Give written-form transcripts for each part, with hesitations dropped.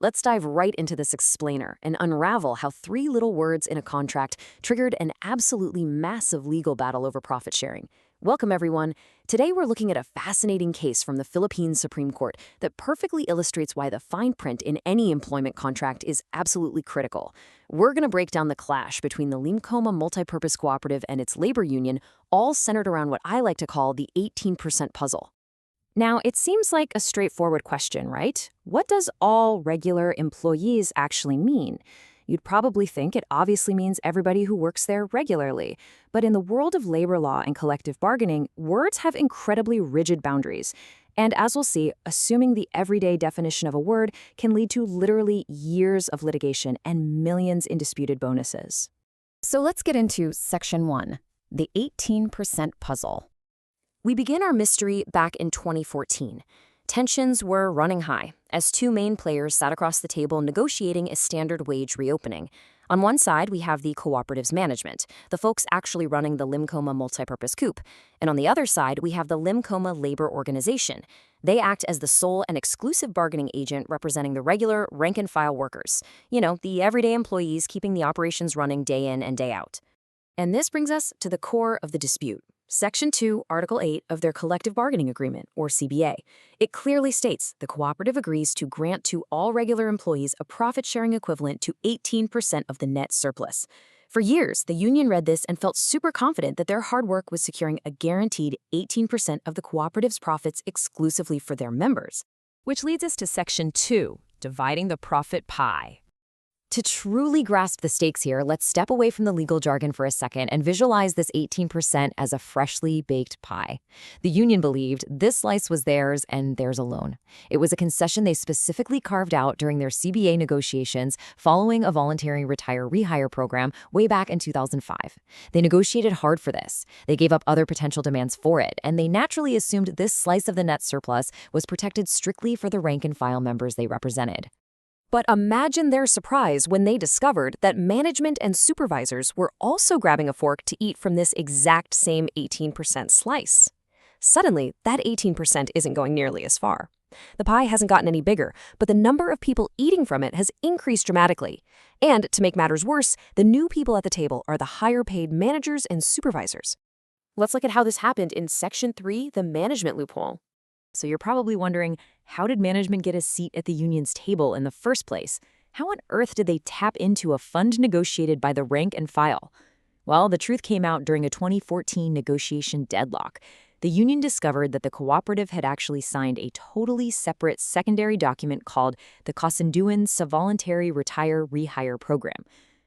Let's dive right into this explainer and unravel how three little words in a contract triggered an absolutely massive legal battle over profit sharing. Welcome, everyone. Today we're looking at a fascinating case from the Philippine Supreme Court that perfectly illustrates why the fine print in any employment contract is absolutely critical. We're going to break down the clash between the Limcoma Multipurpose Cooperative and its labor union, all centered around what I like to call the 18% puzzle. Now, it seems like a straightforward question, right? What does all regular employees actually mean? You'd probably think it obviously means everybody who works there regularly. But in the world of labor law and collective bargaining, words have incredibly rigid boundaries. And as we'll see, assuming the everyday definition of a word can lead to literally years of litigation and millions in disputed bonuses. So let's get into Section 1, the 18% puzzle. We begin our mystery back in 2014. Tensions were running high as two main players sat across the table negotiating a standard wage reopening. On one side, we have the cooperative's management, the folks actually running the Limcoma Multipurpose Coop. And on the other side, we have the Limcoma Labor Organization. They act as the sole and exclusive bargaining agent representing the regular rank-and-file workers. You know, the everyday employees keeping the operations running day in and day out. And this brings us to the core of the dispute. Section 2, Article 8 of their Collective Bargaining Agreement, or CBA. It clearly states the cooperative agrees to grant to all regular employees a profit-sharing equivalent to 18% of the net surplus. For years, the union read this and felt super confident that their hard work was securing a guaranteed 18% of the cooperative's profits exclusively for their members. Which leads us to Section 2, dividing the profit pie. To truly grasp the stakes here, let's step away from the legal jargon for a second and visualize this 18% as a freshly baked pie. The union believed this slice was theirs and theirs alone. It was a concession they specifically carved out during their CBA negotiations following a voluntary retire-rehire program way back in 2005. They negotiated hard for this. They gave up other potential demands for it, and they naturally assumed this slice of the net surplus was protected strictly for the rank-and-file members they represented. But imagine their surprise when they discovered that management and supervisors were also grabbing a fork to eat from this exact same 18% slice. Suddenly, that 18% isn't going nearly as far. The pie hasn't gotten any bigger, but the number of people eating from it has increased dramatically. And to make matters worse, the new people at the table are the higher-paid managers and supervisors. Let's look at how this happened in Section 3, the management loophole. So you're probably wondering, how did management get a seat at the union's table in the first place? How on earth did they tap into a fund negotiated by the rank and file? Well, the truth came out during a 2014 negotiation deadlock. The union discovered that the cooperative had actually signed a totally separate secondary document called the Kasunduan sa Voluntary Retire-Rehire Program.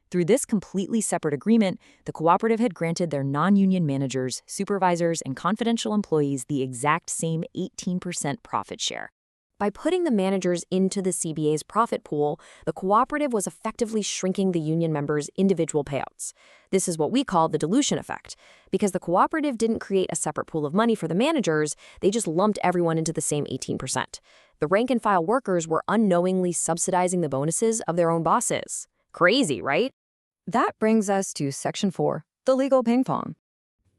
Through this completely separate agreement, the cooperative had granted their non-union managers, supervisors, and confidential employees the exact same 18% profit share. By putting the managers into the CBA's profit pool, the cooperative was effectively shrinking the union members' individual payouts. This is what we call the dilution effect. Because the cooperative didn't create a separate pool of money for the managers, they just lumped everyone into the same 18%. The rank-and-file workers were unknowingly subsidizing the bonuses of their own bosses. Crazy, right? That brings us to Section 4, the legal ping-pong.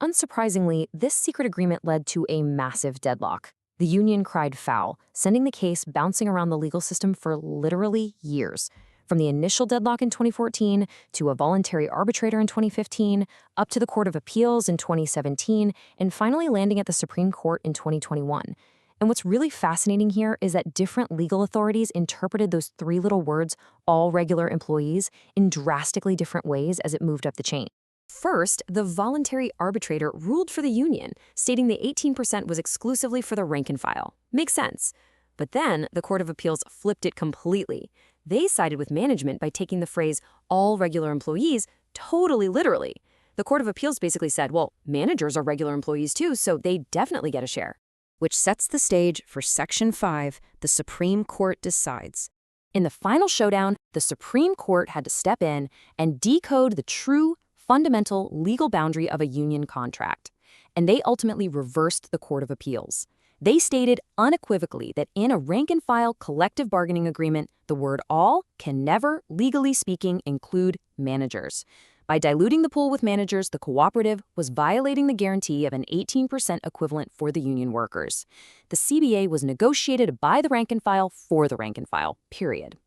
Unsurprisingly, this secret agreement led to a massive deadlock. The union cried foul, sending the case bouncing around the legal system for literally years. From the initial deadlock in 2014 to a voluntary arbitrator in 2015, up to the Court of Appeals in 2017, and finally landing at the Supreme Court in 2021. And what's really fascinating here is that different legal authorities interpreted those three little words, all regular employees, in drastically different ways as it moved up the chain. First, the voluntary arbitrator ruled for the union, stating the 18% was exclusively for the rank and file. Makes sense. But then, the Court of Appeals flipped it completely. They sided with management by taking the phrase, all regular employees, totally literally. The Court of Appeals basically said, well, managers are regular employees too, so they definitely get a share. Which sets the stage for Section 5, the Supreme Court decides. In the final showdown, the Supreme Court had to step in and decode the true, fundamental legal boundary of a union contract. And they ultimately reversed the Court of Appeals. They stated unequivocally that in a rank-and-file collective bargaining agreement, the word all can never, legally speaking, include managers. By diluting the pool with managers, the cooperative was violating the guarantee of an 18% equivalent for the union workers. The CBA was negotiated by the rank-and-file for the rank-and-file, period.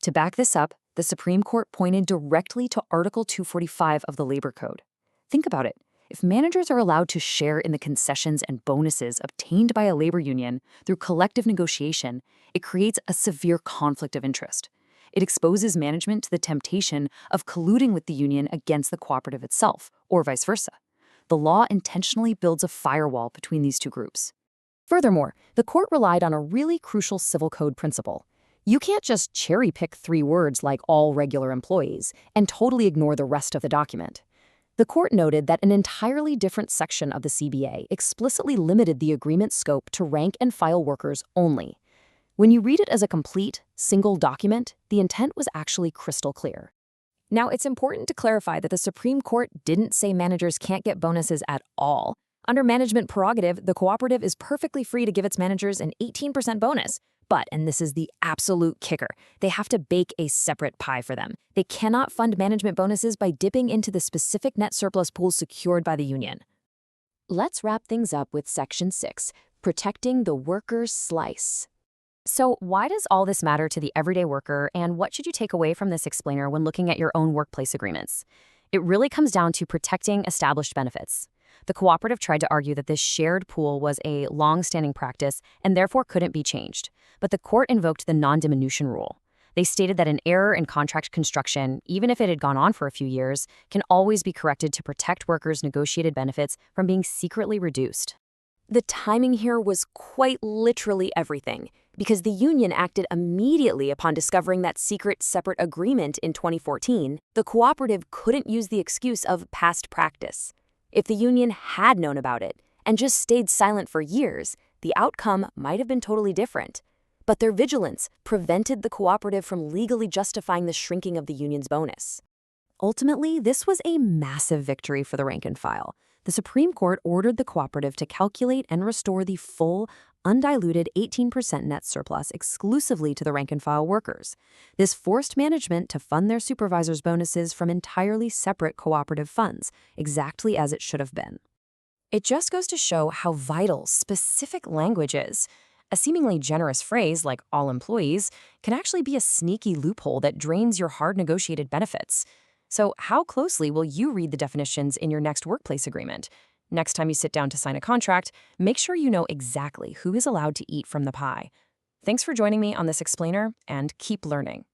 To back this up, the Supreme Court pointed directly to Article 245 of the Labor Code. Think about it. If managers are allowed to share in the concessions and bonuses obtained by a labor union through collective negotiation, it creates a severe conflict of interest. It exposes management to the temptation of colluding with the union against the cooperative itself, or vice versa. The law intentionally builds a firewall between these two groups. Furthermore, the court relied on a really crucial civil code principle. You can't just cherry-pick 3 words like all regular employees and totally ignore the rest of the document. The court noted that an entirely different section of the CBA explicitly limited the agreement's scope to rank-and-file workers only. When you read it as a complete, single document, the intent was actually crystal clear. Now, it's important to clarify that the Supreme Court didn't say managers can't get bonuses at all. Under management prerogative, the cooperative is perfectly free to give its managers an 18% bonus. But, and this is the absolute kicker, they have to bake a separate pie for them. They cannot fund management bonuses by dipping into the specific net surplus pools secured by the union. Let's wrap things up with Section 6, protecting the worker's slice. So why does all this matter to the everyday worker, and what should you take away from this explainer when looking at your own workplace agreements? It really comes down to protecting established benefits. The cooperative tried to argue that this shared pool was a long-standing practice and therefore couldn't be changed. But the court invoked the non-diminution rule. They stated that an error in contract construction, even if it had gone on for a few years, can always be corrected to protect workers' negotiated benefits from being secretly reduced. The timing here was quite literally everything, because the union acted immediately upon discovering that secret separate agreement in 2014. The cooperative couldn't use the excuse of past practice. If the union had known about it and just stayed silent for years, the outcome might have been totally different. But their vigilance prevented the cooperative from legally justifying the shrinking of the union's bonus. Ultimately, this was a massive victory for the rank and file. The Supreme Court ordered the cooperative to calculate and restore the full, undiluted 18% net surplus exclusively to the rank and file workers. This forced management to fund their supervisors' bonuses from entirely separate cooperative funds, exactly as it should have been. It just goes to show how vital specific language is. A seemingly generous phrase like all employees can actually be a sneaky loophole that drains your hard negotiated benefits. So how closely will you read the definitions in your next workplace agreement? Next time you sit down to sign a contract, make sure you know exactly who is allowed to eat from the pie. Thanks for joining me on this explainer, and keep learning.